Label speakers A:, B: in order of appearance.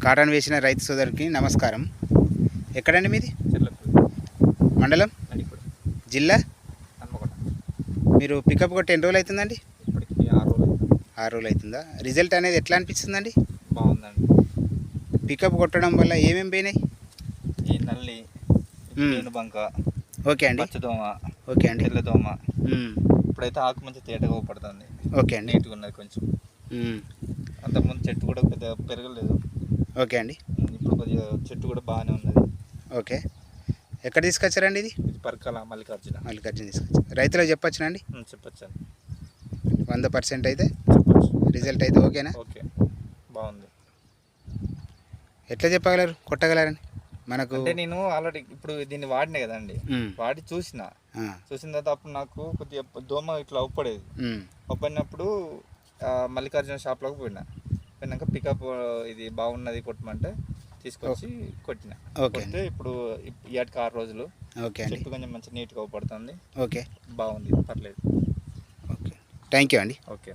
A: Cotton వేసిన రైతు సోదరికి నమస్కారం. ఎక్కడండి మీది? మండలం జిల్లా? మీరు పికప్ కొట్టి ఎన్ని రోజులు అవుతుందండి?
B: ఇప్పటికి 6
A: రోజులు అవుతుందా? రిజల్ట్ అనేది ఎట్లా అనిపిస్తుందండి?
B: బాగుందండి.
A: పికప్ కొట్టడం వల్ల ఏమేమి పోయినాయి?
B: ఈ నల్లి, బంక,
A: ఓకే అండి,
B: పచ్చదోమ,
A: ఓకే అండి,
B: తెల్లదోమ. ఇప్పుడైతే ఆకు మంచి తేటగా పడుతుంది.
A: ఓకే అండి,
B: నీట్గా ఉన్నది కొంచెం. అంతకుముందు చెట్టు కూడా పెద్దగా పెరగలేదు.
A: ఓకే అండి.
B: ఇప్పుడు కొద్దిగా చెట్టు కూడా బాగానే ఉన్నది.
A: ఓకే. ఎక్కడ తీసుకొచ్చారండి ఇది?
B: పరకాల మల్లికార్జున
A: తీసుకొచ్చారు. రైతులకు చెప్పొచ్చునా అండి?
B: చెప్పచ్చు.
A: 100% అయితే
B: చెప్పచ్చు.
A: రిజల్ట్ అయితే ఓకేనా?
B: ఓకే, బాగుంది.
A: ఎట్లా చెప్పగలరు కొట్టగలరని? మనకు
B: అంటే నేను ఆల్రెడీ ఇప్పుడు దీన్ని వాడినా కదండి, వాడి చూసిన తర్వాత అప్పుడు నాకు కొద్దిగా దోమ ఇట్లా ఒప్పడేది. ఒప్పడినప్పుడు మల్లికార్జున షాప్లోకి పోయినాక పికప్ ఇది బాగున్నది కొట్టమంటే తీసుకొచ్చి కొట్టిన. కొడితే ఇప్పుడు ఏటికి 6 రోజులు.
A: ఓకే.
B: చెట్టు కొంచెం మంచి నీట్గా పడుతుంది.
A: ఓకే,
B: బాగుంది, పర్లేదు.
A: ఓకే. థ్యాంక్ యూ అండి.
B: ఓకే.